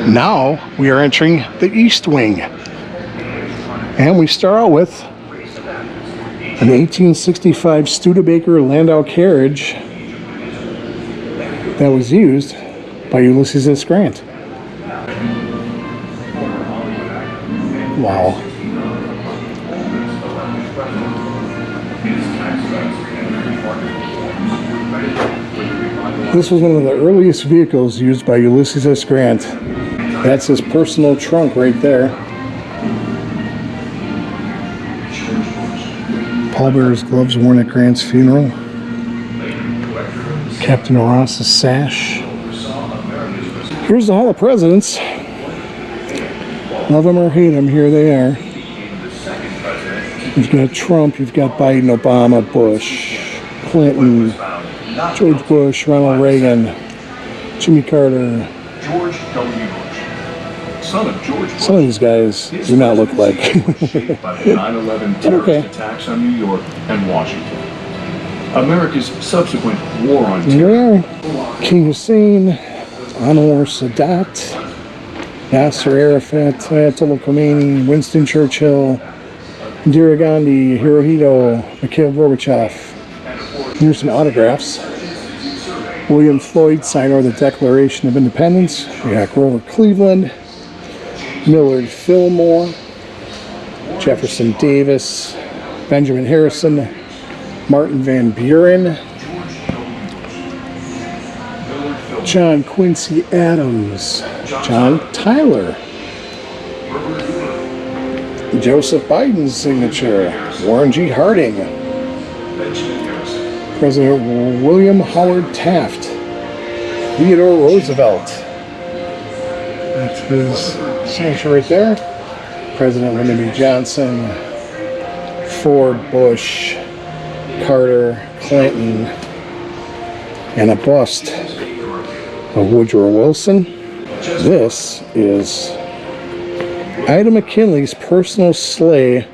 Now we are entering the East Wing. And we start out with an 1865 Studebaker Landau carriage that was used by Ulysses S. Grant. Wow. This was one of the earliest vehicles used by Ulysses S. Grant. That's his personal trunk right there. Pallbearer's gloves worn at Grant's funeral. Captain Ross's sash. Here's the Hall of Presidents. Love them or hate them, here they are. You've got Trump, you've got Biden, Obama, Bush, Clinton, George Bush, Ronald Reagan, Jimmy Carter. George W. Bush, son of George Bush. Some of these guys do not look like. Shaped by the 9/11 terrorist attacks on New York and Washington. America's subsequent war on terror. Yeah. King Hussein, Anwar Sadat, Yasser Arafat, Ayatollah Khomeini, Winston Churchill, Indira Gandhi, Hirohito, Mikhail Gorbachev. Here's some autographs. William Floyd, signer of the Declaration of Independence. We got Grover Cleveland, Millard Fillmore, Jefferson Davis, Benjamin Harrison, Martin Van Buren, John Quincy Adams, John Tyler, Joseph Biden's signature, Warren G. Harding, President William Howard Taft, Theodore Roosevelt. That's his signature right there. President Lyndon B. Johnson, Ford, Bush, Carter, Clinton, and a bust of Woodrow Wilson. This is Ida McKinley's personal sleigh.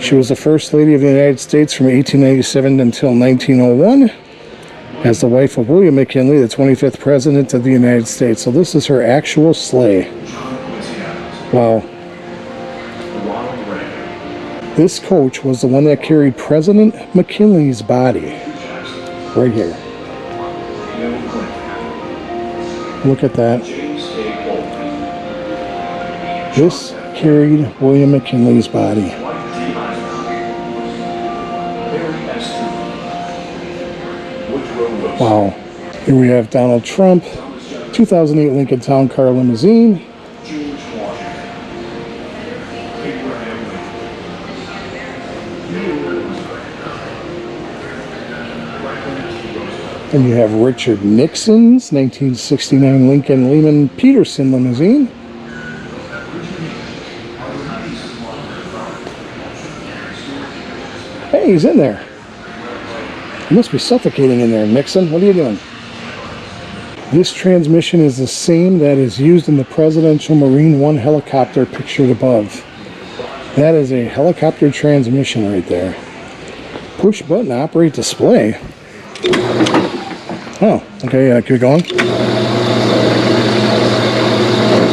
She was the First Lady of the United States from 1897 until 1901 as the wife of William McKinley, the 25th President of the United States. So this is her actual sleigh. Wow. This coach was the one that carried President McKinley's body. Right here. Look at that. This carried William McKinley's body. Wow. Here we have Donald Trump, 2008 Lincoln Town Car Limousine. And you have Richard Nixon's 1969 Lincoln Lehman Peterson limousine. Hey, he's in there. You must be suffocating in there, Nixon. What are you doing? This transmission is the same that is used in the Presidential Marine One helicopter pictured above. That is a helicopter transmission right there. Push button operate display. Oh, okay, keep going.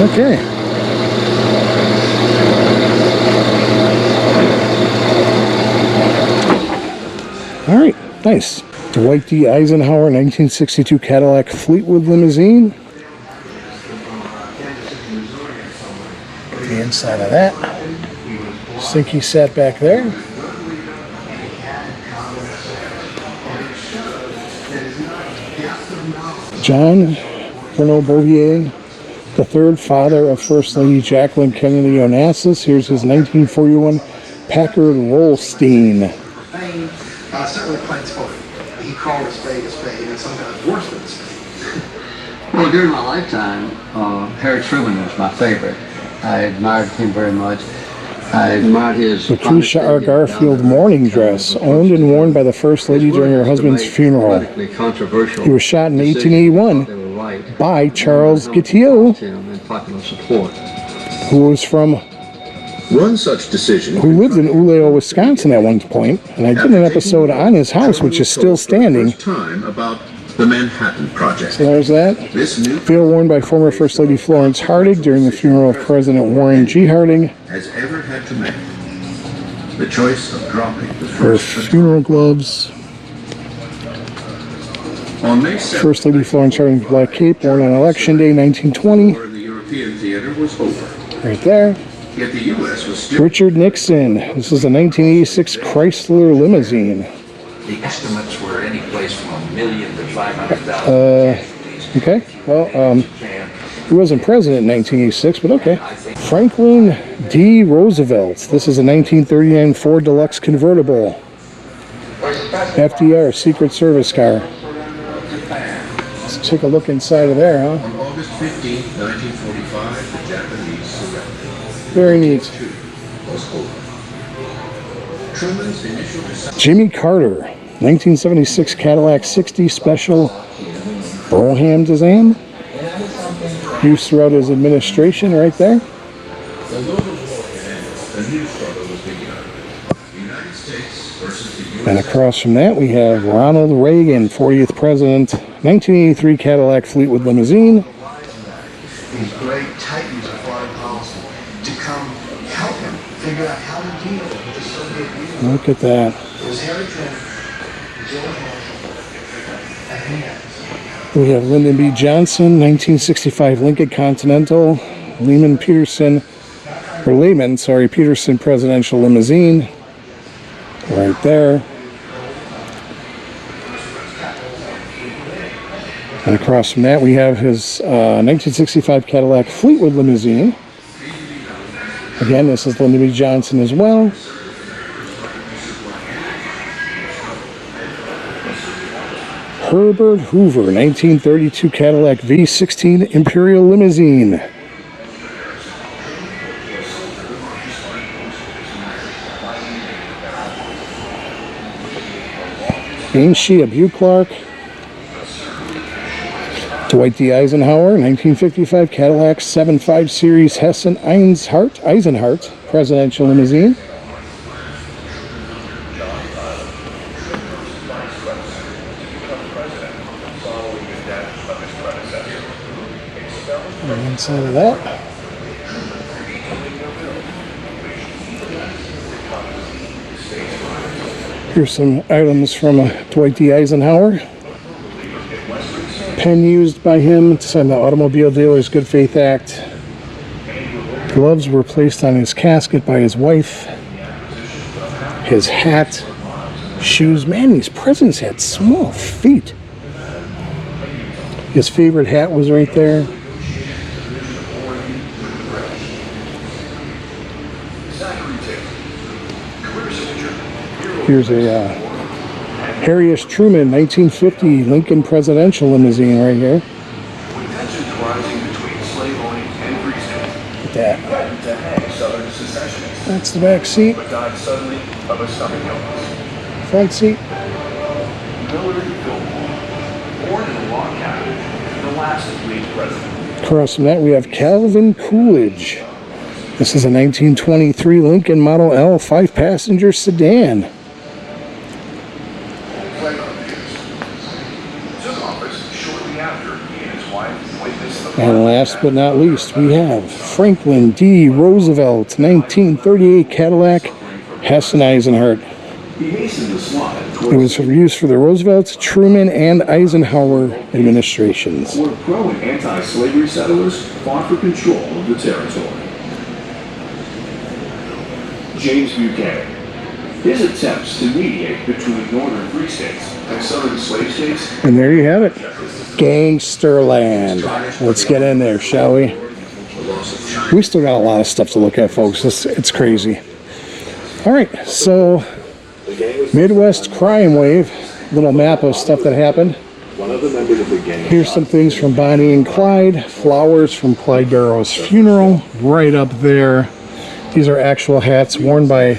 Okay. All right, nice. Dwight D. Eisenhower 1962 Cadillac Fleetwood limousine. The inside of that. Stinky sat back there. John Renaud Bouvier, the third father of First Lady Jacqueline Kennedy Onassis. Here's his 1941 Packard Rollstein. Certainly Clint's for he called a spade and sometimes worse than a spade. Well, during my lifetime, Harry Truman was my favorite. I admired him very much. I admired his... Patricia R. Garfield mourning dress, owned and worn by the First Lady during her husband's funeral. He was shot in 1881 by Charles Gittiel, who was from... One such decision... who lived in Uleo, Wisconsin at one point, and I did an episode on his house, which is still standing. The Manhattan Project. So there's that. This new Veil worn by former First Lady Florence Harding during the funeral of President Warren G. Harding. has ever had to make. The choice of dropping the Her first funeral gloves. on May 7th, First Lady Florence Harding's black cape worn on Election Day 1920. war in the European theater was over. Right there. Yet the U.S. was still. Richard Nixon. This is a 1986 Chrysler limousine. The estimates were any place from $1 million to $500,000. Okay. Well, he wasn't president in 1986, but okay. Franklin D. Roosevelt. This is a 1939 Ford Deluxe convertible. FDR, Secret Service car. Let's take a look inside of there, huh? On August 15, 1945, the Japanese surrendered. Very neat. Was over. Truman's initial decision. Jimmy Carter, 1976 Cadillac 60 Special Brougham design. Used throughout his administration, right there. Although the war had ended, a new struggle was begun. The United States versus the U.S. And across from that, we have Ronald Reagan, 40th President, 1983 Cadillac Fleetwood limousine. These great titans of foreign policy to come help him figure out how to deal with the Soviet Union. Look at that. It was Harry Truman, George Marshall, and him. We have Lyndon B. Johnson, 1965 Lincoln Continental, Lehman Peterson presidential limousine. Right there. And across from that, we have his 1965 Cadillac Fleetwood limousine. Again, this is Lyndon B. Johnson as well. Herbert Hoover, 1932 Cadillac V16 Imperial limousine. Ain't she a Buick Clark? Dwight D. Eisenhower, 1955 Cadillac 7.5 Series Hessen Eisenhart presidential limousine. And inside of that, here's some items from Dwight D. Eisenhower. Pen used by him to sign the Automobile Dealers Good Faith Act. Gloves were placed on his casket by his wife. His hat. Shoes. Man, these presidents had small feet. His favorite hat was right there. Here's a Harry S. Truman 1950 Lincoln presidential limousine right here. When tensions rising between slave owning and free states, Look at that. threatened to hang Southern secessionists, That's the back seat. but died suddenly of a stomach illness. Front seat. Millard Fillmore, born in a log cabin, the last lead president. Across from that, we have Calvin Coolidge. This is a 1923 Lincoln Model L 5-passenger sedan. Took office shortly after he and his wife witnessed the And last but not least, we have Franklin D. Roosevelt, 1938 Cadillac Hessen Eisenhart. He hastened to slide It towards was used for the Roosevelt, Truman, and Eisenhower administrations. where pro and anti-slavery settlers fought for control of the territory. James Buchanan. His attempts to mediate between northern free states and southern slave states. And there you have it. Gangster Land. Let's get in there, shall we? We still got a lot of stuff to look at, folks. It's crazy. All right, so Midwest Crime Wave. Little map of stuff that happened. Here's some things from Bonnie and Clyde. Flowers from Clyde Barrow's funeral. Right up there. These are actual hats worn by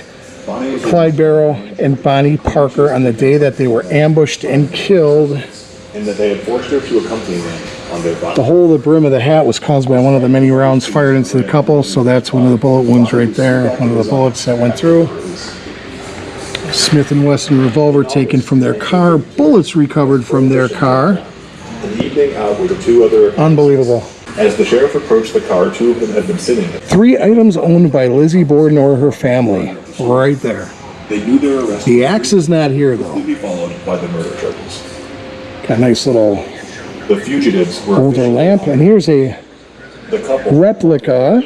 Clyde Barrow and Bonnie Parker on the day that they were ambushed and killed. And that they had forced her to accompany them on their body. The hole in the brim of the hat was caused by one of the many rounds fired into the couple, so that's one of the bullet wounds right there, one of the bullets that went through. Smith & Wesson revolver taken from their car. Bullets recovered from their car. In the evening, were the two other... Unbelievable. As the sheriff approached the car, two of them had been sitting there. 3 items owned by Lizzie Borden or her family. Right there. They knew they were arrested. The axe is not here, though. To be followed by the murder charges. Got a nice little The fugitives were... older lamp. And here's a The couple... replica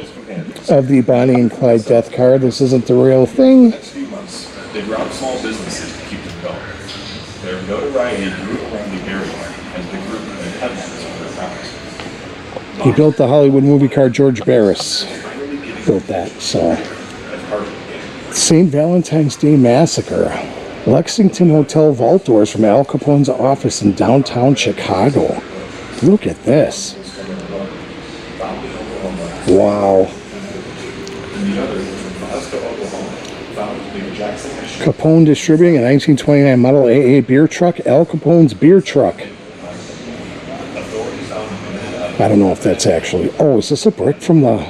of the Bonnie and Clyde death car. This isn't the real thing. next few months, they robbed small businesses to keep them going. Their notoriety grew around the area as the group made headlines for their crimes. He built the Hollywood movie car. George Barris built that. So, St. Valentine's Day Massacre. Lexington Hotel vault doors from Al Capone's office in downtown Chicago. Look at this. Wow. Capone distributing a 1929 Model AA beer truck. Al Capone's beer truck. I don't know if that's actually... Oh, is this a brick from the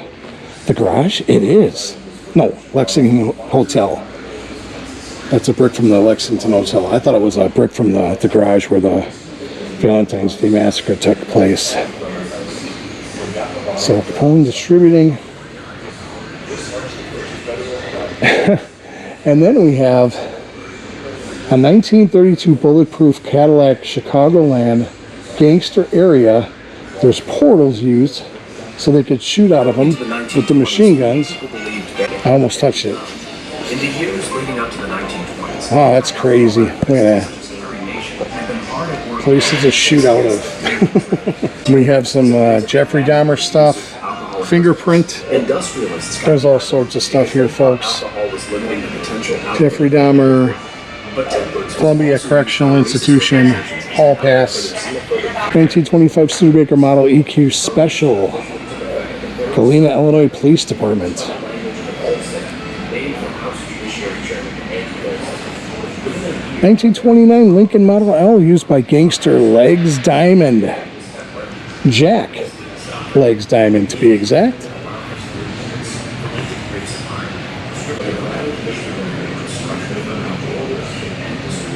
garage? It is. No, Lexington Hotel. That's a brick from the Lexington Hotel. I thought it was a brick from the garage where the Valentine's Day Massacre took place. So, Capone distributing. And then we have a 1932 bulletproof Cadillac Chicagoland gangster area. There's portals used so they could shoot out of them with the machine guns. I almost touched it. In the years leading up to the 1920s, Oh, that's crazy. Look at that. Places to shoot out of. We have some Jeffrey Dahmer stuff. Fingerprint. industrialists There's all sorts of stuff here, folks. alcohol was limiting the potential Jeffrey Dahmer, but temperance Columbia Correctional Institution, Hall Pass, 1925 Studebaker Model EQ Special, Galena, Illinois Police Department. 1929 Lincoln Model L used by gangster Legs Diamond. Jack Legs Diamond, to be exact.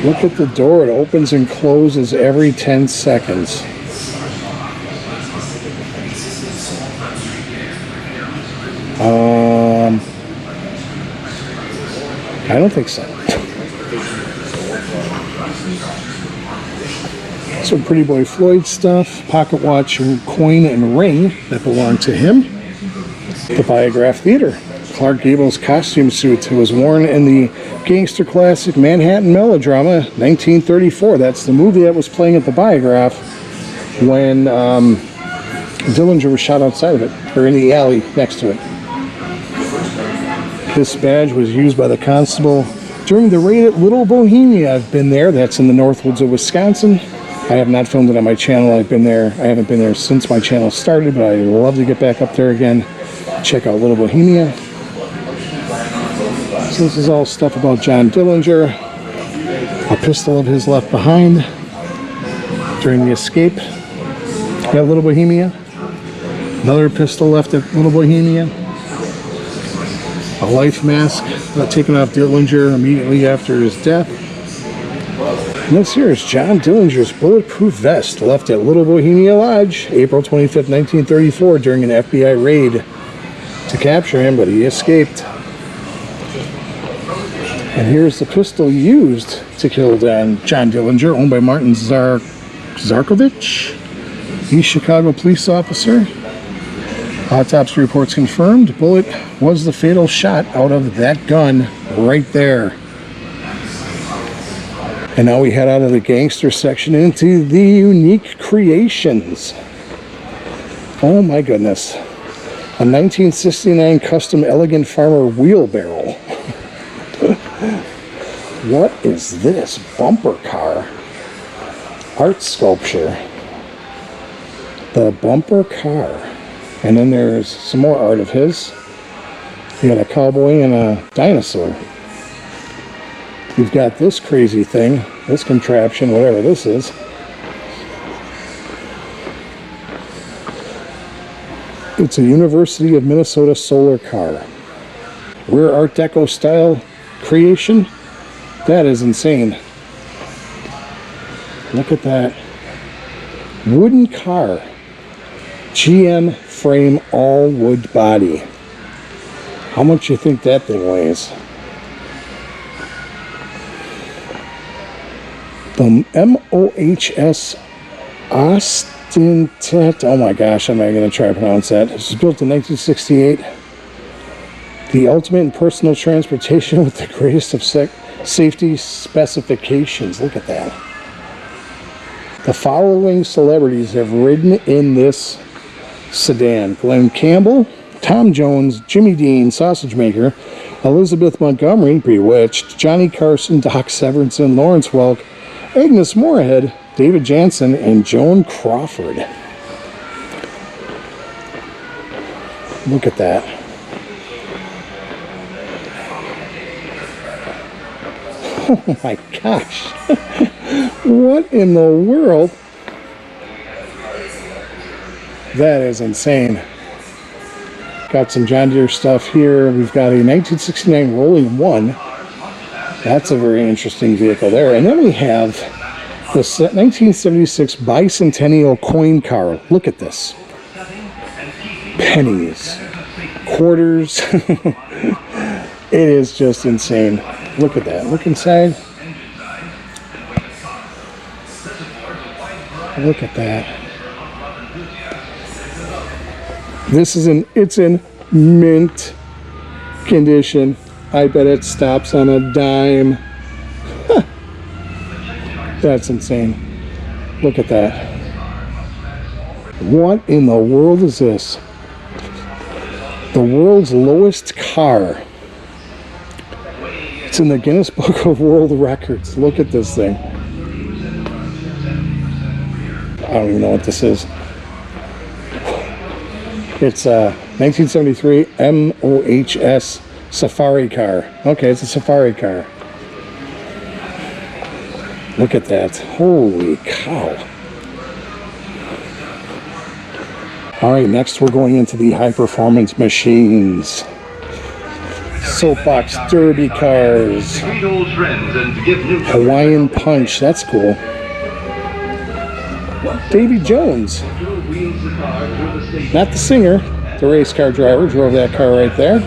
Look at the door. It opens and closes every 10 seconds. I don't think so. Some Pretty Boy Floyd stuff, pocket watch, coin, and ring that belonged to him. The Biograph Theater. Clark Gable's costume suit was worn in the gangster classic Manhattan Melodrama, 1934. That's the movie that was playing at the Biograph when Dillinger was shot outside of it, or in the alley next to it. This badge was used by the constable during the raid at Little Bohemia. I've been there. That's in the Northwoods of Wisconsin. I have not filmed it on my channel. I haven't been there since my channel started, but I'd love to get back up there again. Check out Little Bohemia. So this is all stuff about John Dillinger. A pistol of his left behind during the escape at Little Bohemia. Another pistol left at Little Bohemia. A life mask taken off Dillinger immediately after his death. And this here is John Dillinger's bulletproof vest left at Little Bohemia Lodge, April 25th, 1934, during an FBI raid to capture him, but he escaped. And here's the pistol used to kill John Dillinger, owned by Martin Zarkovich, East Chicago police officer. Autopsy reports confirmed bullet was the fatal shot out of that gun right there. And now we head out of the gangster section into the unique creations. Oh my goodness. A 1969 custom elegant farmer wheelbarrow. What is this? Bumper car. Art sculpture. The bumper car. And then there's some more art of his. You got a cowboy and a dinosaur. You've got this crazy thing, this contraption, whatever this is. It's a University of Minnesota solar car. Rear Art Deco style creation. That is insane. Look at that. Wooden car. GM frame, all wood body. How much you think that thing weighs? The MOHS Ostentat. Oh my gosh, I'm not going to try to pronounce that. It was built in 1968. The ultimate in personal transportation with the greatest of safety specifications. Look at that. The following celebrities have ridden in this sedan: Glenn Campbell, Tom Jones, Jimmy Dean, Sausage Maker, Elizabeth Montgomery, Bewitched, Johnny Carson, Doc Severinsen, Lawrence Welk, Agnes Moorehead, David Jansen, and Joan Crawford. Look at that. Oh my gosh. What in the world? That is insane. Got some John Deere stuff here. We've got a 1969 Rolling One. That's a very interesting vehicle there. And then we have the 1976 Bicentennial coin car. Look at this. Pennies. Quarters. It is just insane. Look at that. Look inside. Look at that. It's in mint condition. I bet it stops on a dime. That's insane. Look at that. What in the world is this? The world's lowest car. It's in the Guinness Book of World Records. Look at this thing. I don't even know what this is. It's a 1973 MOHS Safari car. Okay, it's a safari car. Look at that. Holy cow. All right, next we're going into the high-performance machines. Soapbox derby cars. Hawaiian Punch. That's cool. Davy Jones. Not the singer. The race car driver drove that car right there.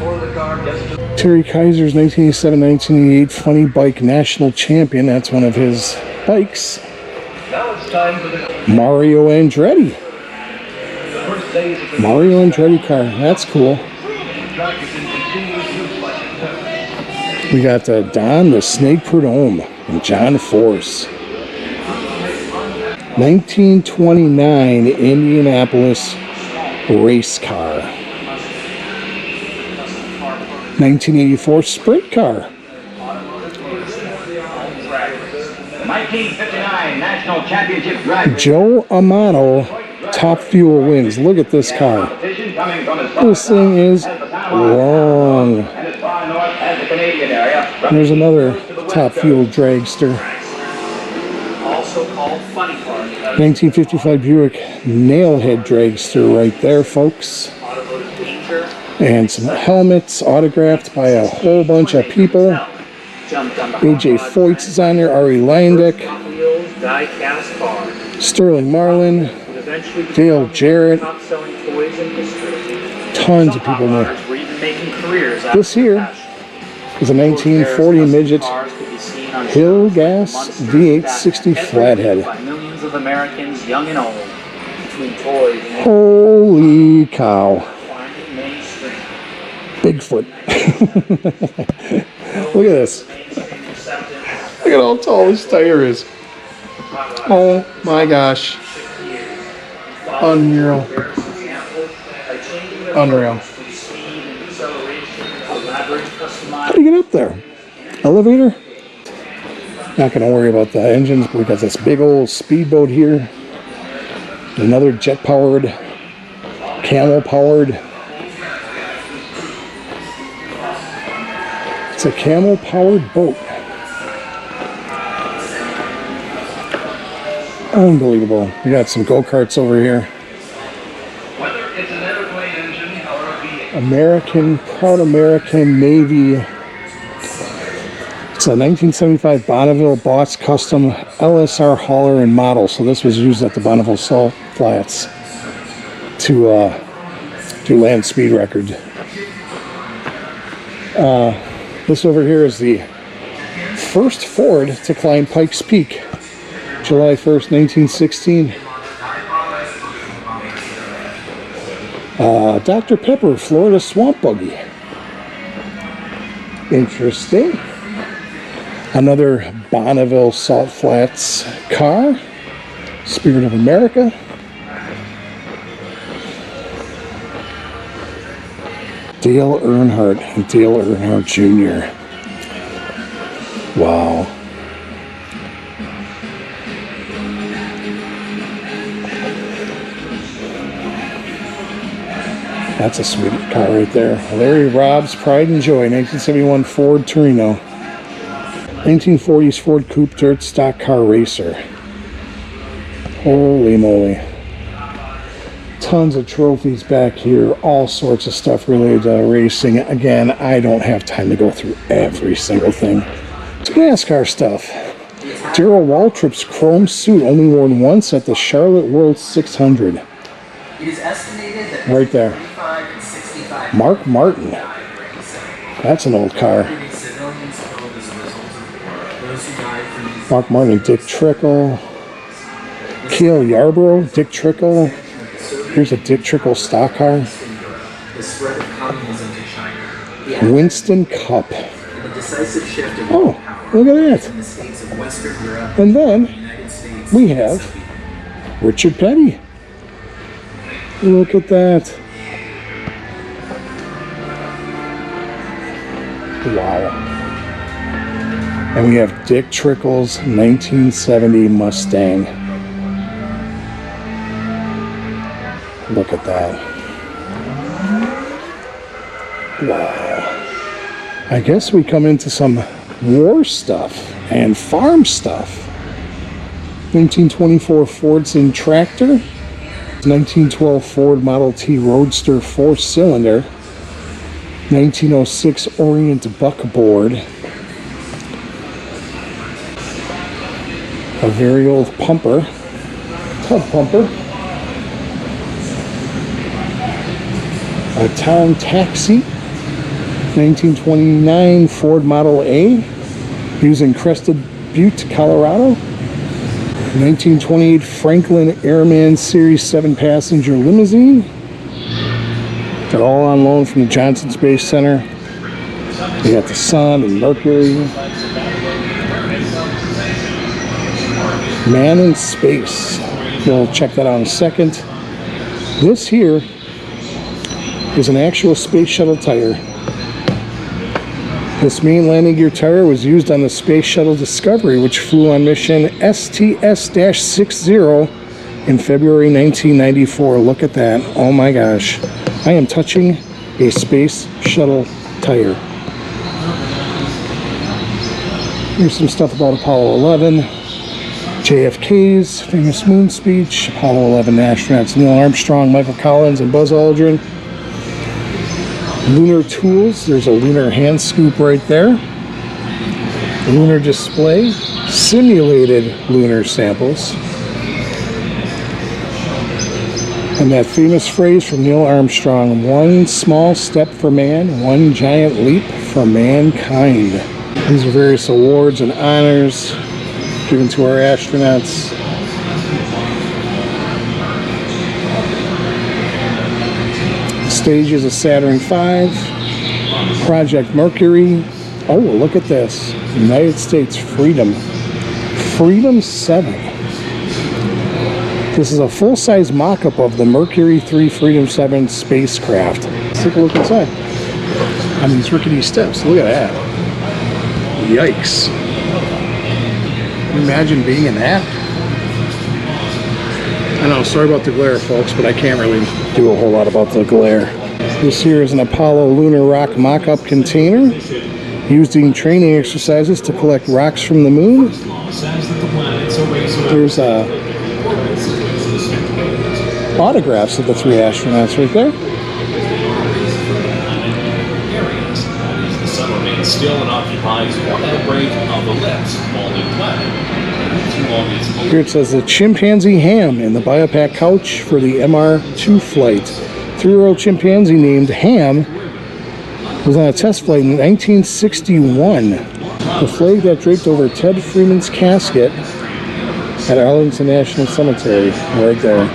Terry Kaiser's 1987-1988 Funny Bike National Champion. That's one of his bikes. Mario Andretti. Mario Andretti car. That's cool. We got Don the Snake Prudhomme and John Force. 1929 Indianapolis race car. 1984 sprint car. 1959 National Championship driver. Joe Amato Top Fuel wins. Look at this car. This thing is long. There's another Top Fuel dragster. 1955 Buick Nailhead dragster right there, folks. And some helmets autographed by a whole bunch of people. AJ Foyt's is on there, Ari Landick, Sterling Marlin, Dale Jarrett. Tons of people there. This here is a 1940 Midget Hill Gas V860 Flathead. Holy cow. Bigfoot. Look at this. Look at how tall this tire is. Oh my gosh. Unreal. Unreal. How do you get up there? Elevator? Not going to worry about the engines. We got this big old speedboat here. Another jet-powered, camel-powered. It's a camel-powered boat. Unbelievable. We got some go-karts over here. American, proud American Navy. It's a 1975 Bonneville Boss Custom LSR hauler and model. So this was used at the Bonneville Salt Flats to do land speed record. This over here is the first Ford to climb Pikes Peak, July 1st, 1916. Dr. Pepper, Florida Swamp Buggy. Interesting. Another Bonneville Salt Flats car, Spirit of America. Dale Earnhardt and Dale Earnhardt Jr. Wow. That's a sweet car right there. Larry Robb's Pride and Joy, 1971 Ford Torino. 1940s Ford Coupe Dirt Stock Car Racer. Holy moly. Tons of trophies back here. All sorts of stuff related to racing. Again, I don't have time to go through every single thing. Some NASCAR stuff. Darrell Waltrip's chrome suit, only worn once at the Charlotte World 600. It is estimated that right there. 35 and 65 Mark Martin. That's an old car. Mark Martin, Dick Trickle. Cale Yarborough, Dick Trickle. Here's a Dick Trickle stock car. Winston Cup. Oh, look at that. And then we have Richard Petty. Look at that. Wow. And we have Dick Trickle's 1970 Mustang. Look at that. Wow. I guess we come into some war stuff and farm stuff. 1924 Fordson tractor. 1912 Ford Model T Roadster 4-cylinder. 1906 Orient buckboard. A very old pumper. Tub pumper. A town taxi. 1929 Ford Model A. Used in Crested Butte, Colorado. 1928 Franklin Airman Series 7 passenger limousine. They're all on loan from the Johnson Space Center. We got the Sun and Mercury. Man in Space. We'll check that out in a second. This here is an actual space shuttle tire. This main landing gear tire was used on the Space Shuttle Discovery, which flew on mission STS-60 in February 1994. Look at that. Oh my gosh. I am touching a space shuttle tire. Here's some stuff about Apollo 11. JFK's famous moon speech. Apollo 11 astronauts Neil Armstrong, Michael Collins, and Buzz Aldrin. Lunar tools. There's a lunar hand scoop right there. Lunar display. Simulated lunar samples. And that famous phrase from Neil Armstrong, one small step for man, one giant leap for mankind. These are various awards and honors given to our astronauts. Stages of Saturn V, Project Mercury. Oh, look at this. United States Freedom. Freedom 7. This is a full-size mock-up of the Mercury 3 Freedom 7 spacecraft. Let's take a look inside. On these rickety steps. Look at that. Yikes. Can you imagine being in that? I know, sorry about the glare, folks, but I can't really do a whole lot about the glare. This here is an Apollo lunar rock mock-up container used in training exercises to collect rocks from the moon. There's autographs of the three astronauts right there. still and occupies one outbreak of the lips, molded flat. Too long it's Here it says the chimpanzee Ham in the biopack couch for the MR2 flight. 3-year-old chimpanzee named Ham was on a test flight in 1961. The flag that draped over Ted Freeman's casket at Arlington National Cemetery, right there.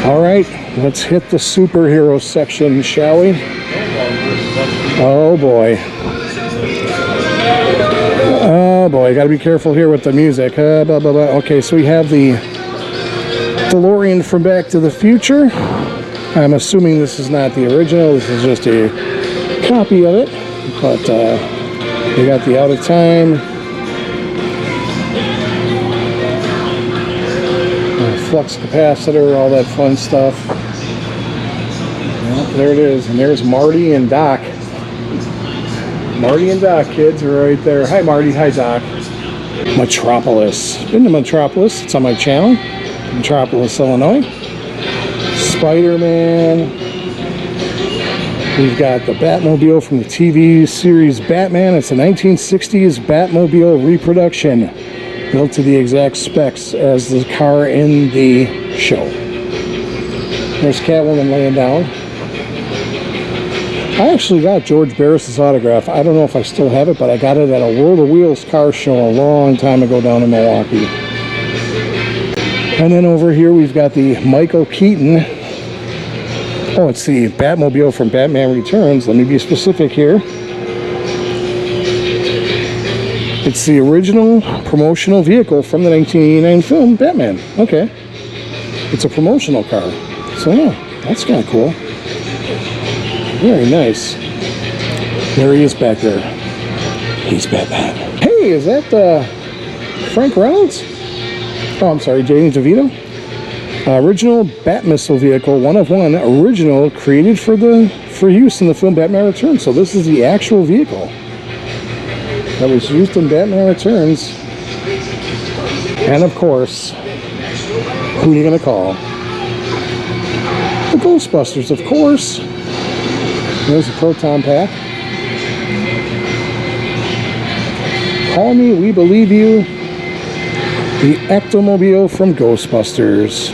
All right, let's hit the superhero section, shall we? Oh boy. Oh boy, gotta be careful here with the music. Blah, blah, blah. Okay, so we have the DeLorean from Back to the Future. I'm assuming this is not the original, this is just a copy of it. But we got the out of time. Flux capacitor, all that fun stuff. Well, there it is, and there's Marty and Doc. Marty and Doc, kids, are right there. Hi, Marty. Hi, Doc. Metropolis. Been to Metropolis. It's on my channel. Metropolis, Illinois. Spider-Man. We've got the Batmobile from the TV series Batman. It's a 1960s Batmobile reproduction, built to the exact specs as the car in the show. There's Catwoman laying down. I actually got George Barris's autograph. I don't know if I still have it, but I got it at a World of Wheels car show a long time ago down in Milwaukee. And then over here we've got the Michael Keaton. Oh, it's the Batmobile from Batman Returns. Let me be specific here. It's the original promotional vehicle from the 1989 film Batman. Okay. It's a promotional car. So yeah, that's kind of cool. Very nice. There he is back there. He's Batman. Hey, is that Frank Reynolds? Oh, I'm sorry, Danny DeVito. Original Bat Missile vehicle, one of one, original, created for use in the film Batman Returns. So this is the actual vehicle that was used in Batman Returns. And of course, who are you gonna call? The Ghostbusters, of course. There's a proton pack. Call me, we believe you. The Ectomobile from Ghostbusters.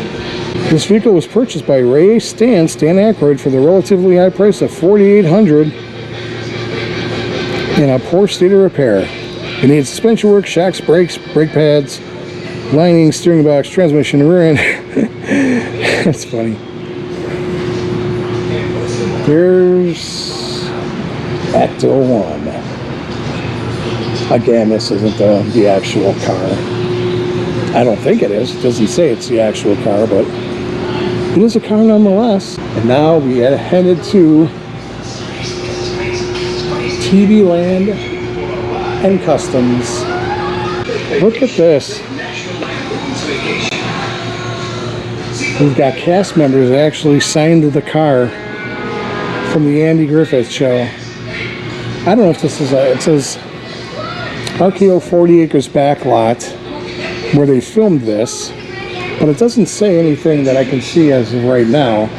This vehicle was purchased by Ray Stan Aykroyd, for the relatively high price of $4,800 in a poor state of repair. It needs suspension work, shocks, brakes, brake pads, lining, steering box, transmission, rear end. That's funny. Here's Ecto 1. Again, this isn't the actual car. I don't think it is. It doesn't say it's the actual car, but it is a car nonetheless. And now we are headed to TV Land and Customs. Look at this. We've got cast members that actually signed the car from the Andy Griffith Show. I don't know if this is it says RKO 40 Acres Backlot, where they filmed this, but it doesn't say anything that I can see as of right now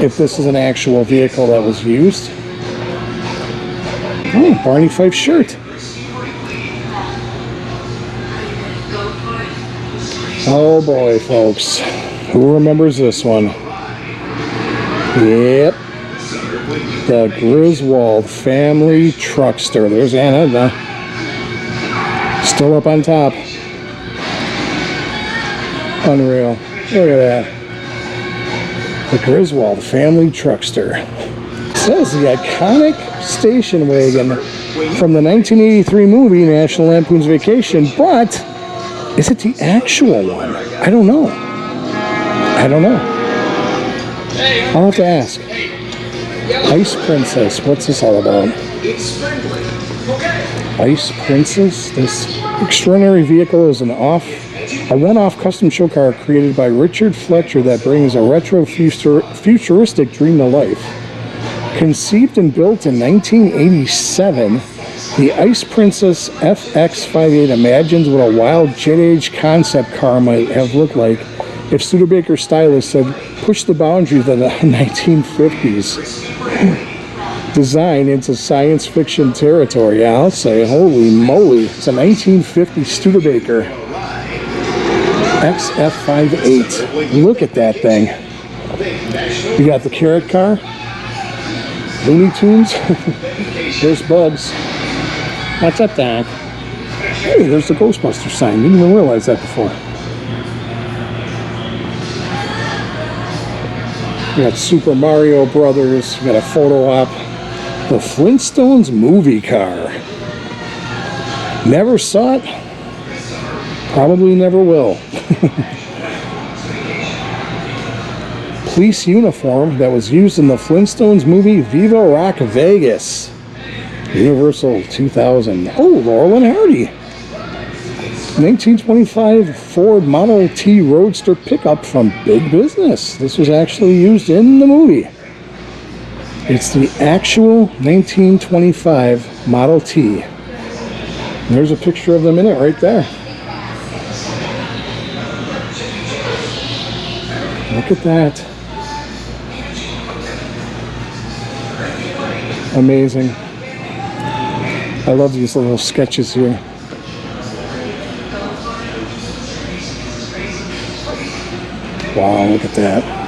if this is an actual vehicle that was used. Oh, Barney Fife shirt. Oh boy, folks. Who remembers this one? Yep. The Griswold Family Truckster. There's Anna. Still up on top. Unreal. Look at that. The Griswold Family Truckster. It says the iconic station wagon from the 1983 movie National Lampoon's Vacation, but is it the actual one? I don't know. I'll have to ask. Ice Princess. What's this all about? Ice Princess? This extraordinary vehicle is a one-off custom show car created by Richard Fletcher that brings a retro futuristic dream to life. Conceived and built in 1987, the Ice Princess FX58 imagines what a wild jet-age concept car might have looked like if Studebaker stylists had pushed the boundaries of the 1950s. design into science fiction territory. Yeah, I'll say, holy moly. It's a 1950 Studebaker XF58. Look at that thing. You got the carrot car, Looney Tunes. There's Bugs. What's up, Dad? Hey, there's the Ghostbusters sign. Didn't even realize that before. We got Super Mario Brothers. We got a photo op. The Flintstones movie car. Never saw it. Probably never will. Police uniform that was used in the Flintstones movie Viva Rock Vegas. Universal 2000. Oh, Laurel and Hardy. 1925 Ford Model T Roadster pickup from Big Business. This was actually used in the movie. It's the actual 1925 Model T. There's a picture of them in it right there. Look at that. Amazing. I love these little sketches here. Wow, look at that.